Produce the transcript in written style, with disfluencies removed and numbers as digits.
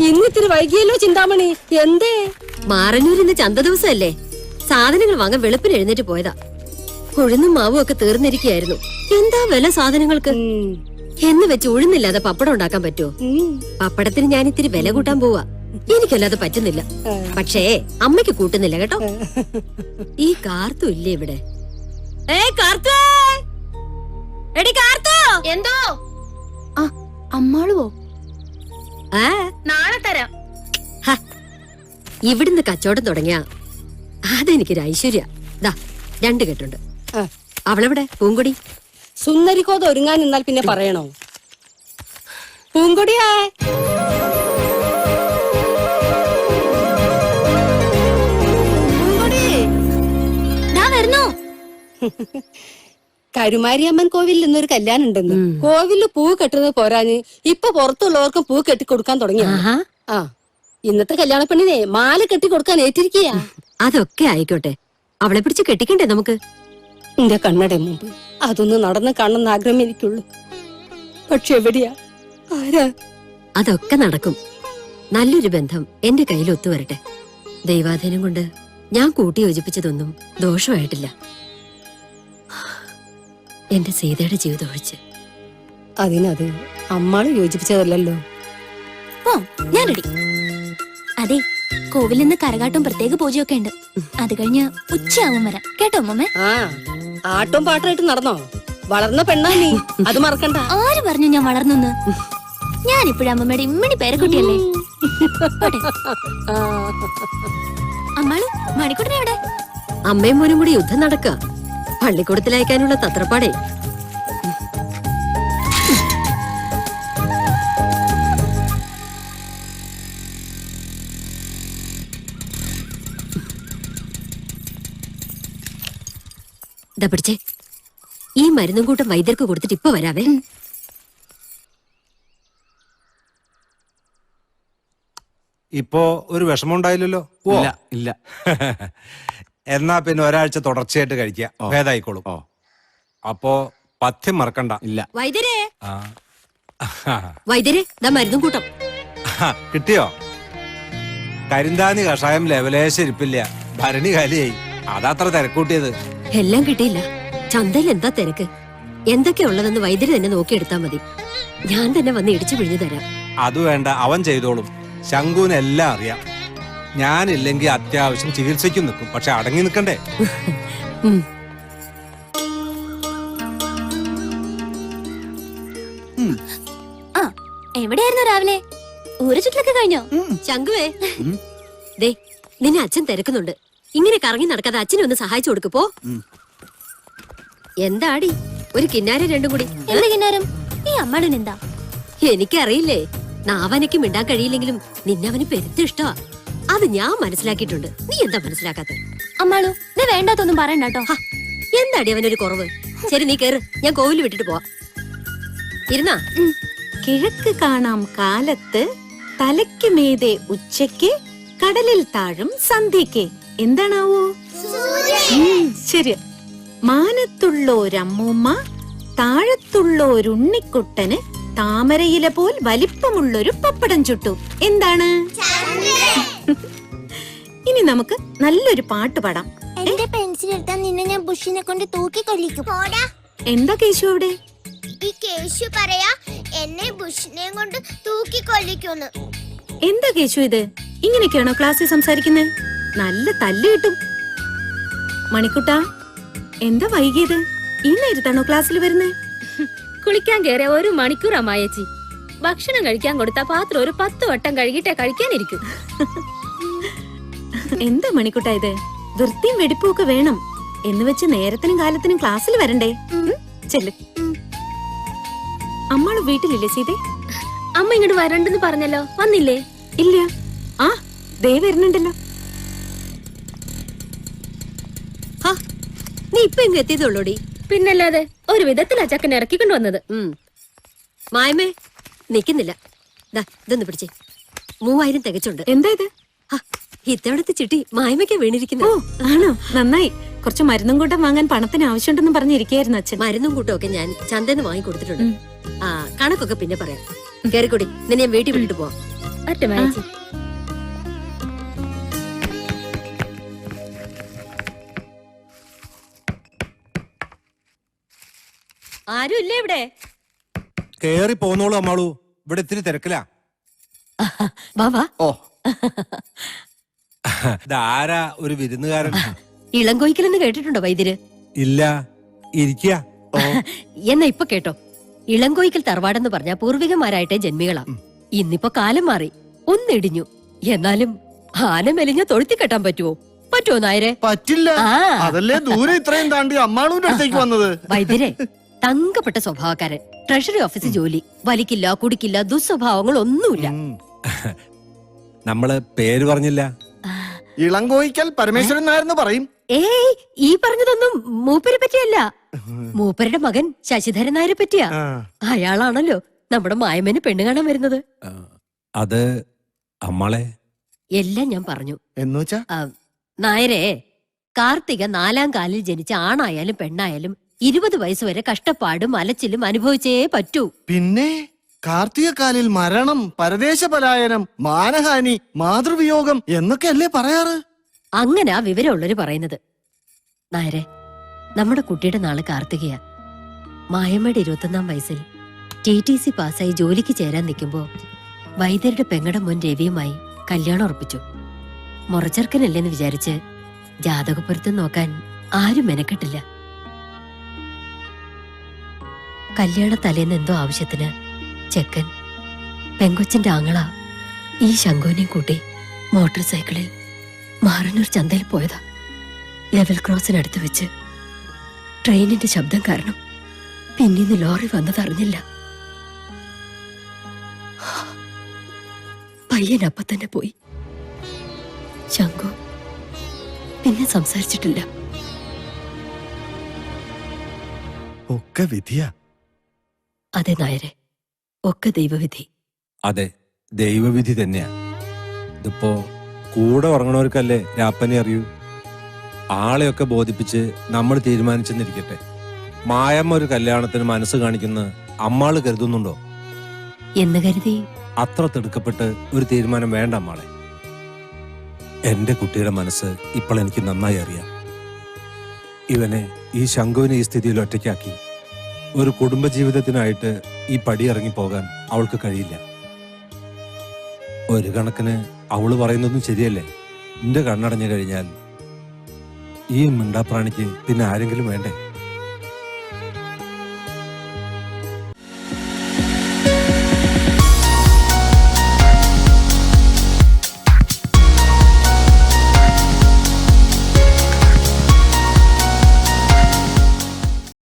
ഇന്നിത്തിരി വൈകിയല്ലോ ചിന്താമണി. എന്തേ? മാറന്നൂരിന്ന് ചന്ത ദിവസമല്ലേ, സാധനങ്ങൾ വാങ്ങാൻ വെളുപ്പിന് എഴുന്നേറ്റ് പോയതാ. ഉഴുന്നും മാവും ഒക്കെ തീർന്നിരിക്കുകയായിരുന്നു. എന്താ വില സാധനങ്ങൾക്ക് എന്ന് വെച്ച് ഉഴുന്നില്ലാതെ പപ്പടം ഉണ്ടാക്കാൻ പറ്റുമോ? പപ്പടത്തിന് ഞാൻ ഇത്തിരി വില കൂട്ടാൻ പോവാ. എനിക്കല്ലാതെ പറ്റുന്നില്ല. പക്ഷേ അമ്മയ്ക്ക് കൂട്ടുന്നില്ല കേട്ടോ. ഈ കാർത്തു ഇല്ലേ ഇവിടെ? എന്തോ അമ്മാളുവോ? നാളെ തരാം. ഇവിടുന്ന് കച്ചവടം തുടങ്ങിയ അതെനിക്കൊരു ഐശ്വര്യ. ദാ 2 കെട്ടുണ്ട്. അവളെവിടെ? പൂങ്കൊടി. സുന്ദരിക്കോത് ഒരുങ്ങാൻ നിന്നാൽ പിന്നെ പറയണോ? പൂങ്കൊടിയാ കരുമാരിയമ്മൻ കോവിലിൽ ഇന്നൊരു കല്യാണം ഉണ്ടെന്ന്. കോവിലില് പൂ കെട്ടുന്നത് പോരാഞ്ഞ് ഇപ്പൊ പുറത്തുള്ളവർക്കും പൂ കെട്ടി കൊടുക്കാൻ തുടങ്ങി. ആ ഇന്നത്തെ കല്യാണ പെണ്ണിനെ മാല കെട്ടി കൊടുക്കാൻ ഏറ്റിരിക്കുക. അതൊക്കെ ആയിക്കോട്ടെ, അവളെ പിടിച്ച് കെട്ടിക്കണ്ടേ നമുക്ക്? എന്റെ കണ്ണട മുമ്പ് അതൊന്ന് നടന്ന് കാണുന്ന ആഗ്രഹം എനിക്കുള്ളൂ. പക്ഷെ എവിടെയാ, ആരാ? അതൊക്കെ നടക്കും. നല്ലൊരു ബന്ധം എന്റെ കയ്യിൽ ഒത്തുവരട്ടെ. ദൈവാധീനം കൊണ്ട് ഞാൻ കൂട്ടി യോജിപ്പിച്ചതൊന്നും ദോഷമായിട്ടില്ല. എന്റെ സീതയുടെ ജീവിതം ഒഴിച്ച്. അതിനത് അമ്മാള് യോജിപ്പിച്ചതല്ലോ. ഞാൻ റെഡി. അതെ, കോവിലിൽ നിന്ന് കരകാട്ടും പ്രത്യേക പൂജയൊക്കെ ഉണ്ട്. അത് കഴിഞ്ഞ് ഉച്ചയാവും വരാം കേട്ടോ അമ്മമ്മേ. ആട്ടും പാട്ടായിട്ട് നടന്നോ? വളർന്ന പെണ്ണാ നീ, അത് മറക്കണ്ട. ആര് പറഞ്ഞു ഞാൻ വളർന്നു? ഞാനിപ്പോഴും അമ്മമ്മയുടെ ഇമ്മണി പേരക്കുട്ടിയല്ലേ. അമ്മാളു മണിക്കൂട്ടിനെ എവിടെ? അമ്മയും മോനും കൂടി യുദ്ധം നടക്കുക. പള്ളിക്കൂടത്തിലയക്കാനുള്ള തത്രപ്പാടേ. ഇതാ പിടിച്ചേ, ഈ മരുന്നും കൂട്ടം വൈദ്യർക്ക് കൊടുത്തിട്ട് ഇപ്പൊ വരാവേ. ഇപ്പോ ഒരു വിഷമം ഉണ്ടായില്ലല്ലോ? ഇല്ല. എന്നാ പിന്നെ ഒരാഴ്ച തുടർച്ചയായിട്ട് കഴിക്കുക, ഭേദായിക്കോളും. അപ്പോ പഥ്യം മറക്കണ്ട. ഇല്ല. വൈദ്യരെ, വൈദ്യരെ, ഇതാ മരുന്നും കൂട്ടം. കിട്ടിയോ? കരിന്താനി കഷായം ലെവലേശം ഇരിപ്പില്ല, ഭരണി കാലിയായി. അതത്ര തിരക്കൂട്ടിയത്. എല്ലാം കിട്ടിയില്ല. ചന്തയിൽ എന്താ തിരക്ക്? എന്തൊക്കെയാ ഉള്ളതെന്ന് വൈദ്യര് തന്നെ നോക്കിയെടുത്താ മതി. ഞാൻ തന്നെ വന്ന് ഇടിച്ചു പിഴിഞ്ഞു തരാം. അത് വേണ്ട, അവൻ ചെയ്തോളും. ശങ്കുവിന് എല്ലാം അറിയാം. ഞാനില്ലെങ്കിൽ അത്യാവശ്യം ചികിത്സയ്ക്കും നിൽക്കും, പക്ഷെ അടങ്ങി നിൽക്കണ്ടേ? എവിടെയായിരുന്നു രാവിലെ? ഊര് ചുറ്റിലൊക്കെ കഴിഞ്ഞോ? ശങ്കുവേ, ദേ നിന്നെ അച്ഛൻ തിരക്കുന്നുണ്ട്. ഇങ്ങനെ കറങ്ങി നടക്കാതെ അച്ഛനെ ഒന്ന് സഹായിച്ചു കൊടുക്കുപ്പോ. എന്താടി ഒരു കിന്നാരം രണ്ടും കൂടി? എന്ത് കിന്നാരം? ഈ അമ്മാടൻ എന്താ? എനിക്കറിയില്ലേ, നാവനക്ക് മിണ്ടാൻ കഴിയില്ലെങ്കിലും നിന്നവന് പെരുത്ത് ഇഷ്ടമാ. അത് ഞാൻ മനസ്സിലാക്കിയിട്ടുണ്ട്. നീ എന്താ മനസ്സിലാക്കാത്ത? അമ്മാളു നീ വേണ്ടാത്തൊന്നും പറയണ്ട കേട്ടോ. എന്താടി അവനൊരു കുറവ്? ശരി, നീ കേറ്, ഞാൻ കോവില് വിട്ടിട്ട് പോവാ. ഇരുന്നാ? കിഴക്ക് കാണാം കാലത്ത്, തലയ്ക്ക് മീതെ ഉച്ചയ്ക്ക്, കടലിൽ താഴും സന്ധ്യയ്ക്ക്. എന്താണാവോ? ശരി. മാനത്തുള്ളോരമ്മൂമ്മ, താഴത്തുള്ളോരുണ്ണിക്കുട്ടന് താമരയില പോൽ വലിപ്പമുള്ളൊരു പപ്പടം ചുട്ടു. എന്താണ്? ഇനി നമുക്ക് നല്ലൊരു പാട്ട് പാടാം. എന്റെ പെൻസിൽ എടുത്താൽ നിന്നെ ഞാൻ ബുഷിനെ കൊണ്ട് തൂക്കി കൊല്ലിക്കും. എന്താ കേശു അവിടെ? ഈ കേശു പറയാ എന്നെ ബുഷിനെ കൊണ്ട് തൂക്കി കൊല്ലിക്കുന്നു. എന്താ കേശു ഇത്? ഇങ്ങനെയൊക്കെയാണോ ക്ലാസ്സിൽ സംസാരിക്കുന്നത്? നല്ല തല്ല് കിട്ടും. മണിക്കുട്ടാ, എന്താ വൈകിയത്? ഈ നേരത്താണോ ക്ലാസ്സിൽ വരുന്നത്? കുളിക്കാൻ കയറിയ 1 മണിക്കൂർ അമ്മായച്ചി. ഭക്ഷണം കഴിക്കാൻ കൊടുത്ത പാത്രം ഒരു 10 വട്ടം കഴുകിട്ടേ കഴിക്കാനിരിക്കും. എന്താ മണിക്കുട്ടാ ഇത്? വൃത്തിയും വെടിപ്പും ഒക്കെ വേണം എന്ന് വെച്ച് നേരത്തിനും കാലത്തിനും ക്ലാസ്സിൽ വരണ്ടേ? ചെല്ല്. അമ്മാള് വീട്ടിലില്ലേ സീതേ? അമ്മ ഇങ്ങോട്ട് വരണ്ടെന്ന് പറഞ്ഞല്ലോ, വന്നില്ലേ? ഇല്ല. ആ ദേ വരുന്നുണ്ടല്ലോ. നീ ഇപ്പൊ എങ്ങ് എത്തിയതുള്ളൂടി. പിന്നല്ലാതെ ഒരു വിധത്തിൽ ആ ചക്കൻ ഇറക്കിക്കൊണ്ട് വന്നത്. മായമേ നിക്കുന്നില്ല. ഇതൊന്ന് പിടിച്ചേ, 3000 തികച്ചുണ്ട്. എന്താ ഇത്? ഇത്തവണത്തെ ചിട്ടി മായമയ്ക്ക് വീണിരിക്കുന്നു. ആണോ? നന്നായി. കുറച്ച് മരുന്നും കൂട്ടം വാങ്ങാൻ പണത്തിന് ആവശ്യമുണ്ടെന്ന് പറഞ്ഞിരിക്കായിരുന്നു അച്ഛൻ. മരുന്നും കൂട്ടം ഒക്കെ ഞാൻ ചന്തന്ന് വാങ്ങി കൊടുത്തിട്ടുണ്ട്. കണക്കൊക്കെ പിന്നെ പറയാം. കേറിക്കൂടി, നിന്നെ ഞാൻ വീട്ടിൽ വിട്ടിട്ട് പോവാം. ഒറ്റ മായച്ചി. ആരും ഇല്ലേ ഇവിടെ? കേറി പോന്നോളൂ അമ്മാളൂ, ഇവിടെ ഇത്തിരി തിരക്കിലാ. വാ വാ. ഓ ഇതാരാ ഒരു വിരുന്നുകാരൻ? ഇളങ്കോയ്ക്കലെന്ന് കേട്ടിട്ടുണ്ടോ വൈദ്യര്? ഇല്ല, ഇരിക്കുക. എന്നാ ഇപ്പൊ കേട്ടോ. ഇളങ്കോയ്ക്കൽ തറവാടെന്ന് പറഞ്ഞ പൂർവികന്മാരായിട്ടേ ജന്മികളാ. ഇന്നിപ്പോ കാലം മാറി, ഒന്നിടിഞ്ഞു. എന്നാലും ആന മെലിഞ്ഞ തൊഴുത്തി കെട്ടാൻ പറ്റുമോ? പറ്റുമോ നായരെ? പറ്റില്ല. ആ. അതല്ലേ ദൂരെ ഇത്രയും താണ്ടി അമ്മാളൂന്റെ അടുത്തേക്ക് വന്നത്. വൈദ്യരെ തങ്കപ്പെട്ട സ്വഭാവക്കാരൻ, ട്രഷറി ഓഫീസിൽ ജോലി, വലിക്കില്ല കുടിക്കില്ല, ദുസ്വഭാവങ്ങൾ ഒന്നുമില്ല. നമ്മള് പേര് പറഞ്ഞില്ല. ഇളങ്കോയിക്കൽ പരമേശ്വരൻ നായരെന്ന് പറയും. ഏയ്, ഈ പറഞ്ഞതൊന്നും മൂപ്പരെ പറ്റിയല്ല. മൂപ്പരുടെ മകൻ ശശിധരൻ നായരെ പറ്റിയാ. ആ. അയാളാണല്ലോ നമ്മുടെ മായമേന് പെണ്ണ് കാണാൻ വരുന്നത്. അത് അമ്മളെ എല്ലാം ഞാൻ പറഞ്ഞു. എന്നുവെച്ചാ നായരെ, കാർത്തിക 4-ാം കാലിൽ ജനിച്ച ആണായാലും പെണ്ണായാലും 20 വയസ്സുവരെ കഷ്ടപ്പാടും അലച്ചിലും അനുഭവിച്ചേ പറ്റൂ. പിന്നെ കാർത്തികക്കാലിൽ മരണം, പരദേശ പലായനം, മാനഹാനി, മാതൃവിയോഗം എന്നൊക്കെ അല്ലേ പറയാറ്? അങ്ങനെ ആ വിവരമുള്ളവര് പറയുന്നത്. നായരെ, നമ്മുടെ കുട്ടിയുടെ നാള് കാർത്തികയാ. മായമ്മയുടെ 21-ാം വയസ്സിൽ TTC പാസ്സായി ജോലിക്ക് ചേരാൻ നിൽക്കുമ്പോ വൈദ്യരുടെ പെങ്ങടെ മുൻ രവിയുമായി കല്യാണം ഉറപ്പിച്ചു. മുറച്ചെറുക്കനല്ലേന്ന് വിചാരിച്ച് ജാതകപ്പൊരുത്തം നോക്കാൻ ആരും മെനക്കെട്ടില്ല. കല്യാണ തലേന്ന് എന്തോ ആവശ്യത്തിന് ചെക്കൻ പെങ്കൊച്ചന്റെ ആങ്ങള ഈ ശങ്കുവിനെയും കൂട്ടി മോട്ടോർ സൈക്കിളിൽ മാറന്നൂർ ചന്തയിൽ പോയതാ. ലെവൽ ക്രോസിനടുത്ത് വെച്ച് ട്രെയിനിന്റെ ശബ്ദം കാരണം പിന്നീന്ന് ലോറി വന്നതറിഞ്ഞില്ല. പയ്യൻ അപ്പൊ തന്നെ പോയി. ശങ്കു പിന്നെ സംസാരിച്ചിട്ടില്ല. ഒക്കെ വിധിയാ. അതെ നായരെ, ഒക്കെ ദൈവവിധി. അതെ, ദൈവവിധി തന്നെയാ. ഇതിപ്പോ കൂടെ ഉറങ്ങണവർക്കല്ലേ രാപ്പനെ അറിയൂ. ആളെയൊക്കെ ബോധിപ്പിച്ച് നമ്മൾ തീരുമാനിച്ചെന്നിരിക്കട്ടെ. മായമ്മ ഒരു കല്യാണത്തിന് മനസ്സ് കാണിക്കുന്ന അമ്മാള് കരുതുന്നുണ്ടോ? എന്ന് കരുതി അത്ര തിടുക്കപ്പെട്ട് ഒരു തീരുമാനം വേണ്ട അമ്മാളെ. എന്റെ കുട്ടിയുടെ മനസ്സ് ഇപ്പോൾ എനിക്ക് നന്നായി അറിയാം. ഇവനെ, ഈ ശങ്കുവിനെ ഈ സ്ഥിതിയിൽ ഒറ്റയ്ക്കാക്കി ഒരു കുടുംബജീവിതത്തിനായിട്ട് ഈ പടി ഇറങ്ങി പോകാൻ അവൾക്ക് കഴിയില്ല. ഒരു കണക്കിന് അവള് പറയുന്നതും ശരിയല്ലേ. എന്റെ കണ്ണടഞ്ഞു കഴിഞ്ഞാൽ ഈ മിണ്ടാപ്രാണിക്ക് പിന്നെ ആരെങ്കിലും വേണ്ടേ?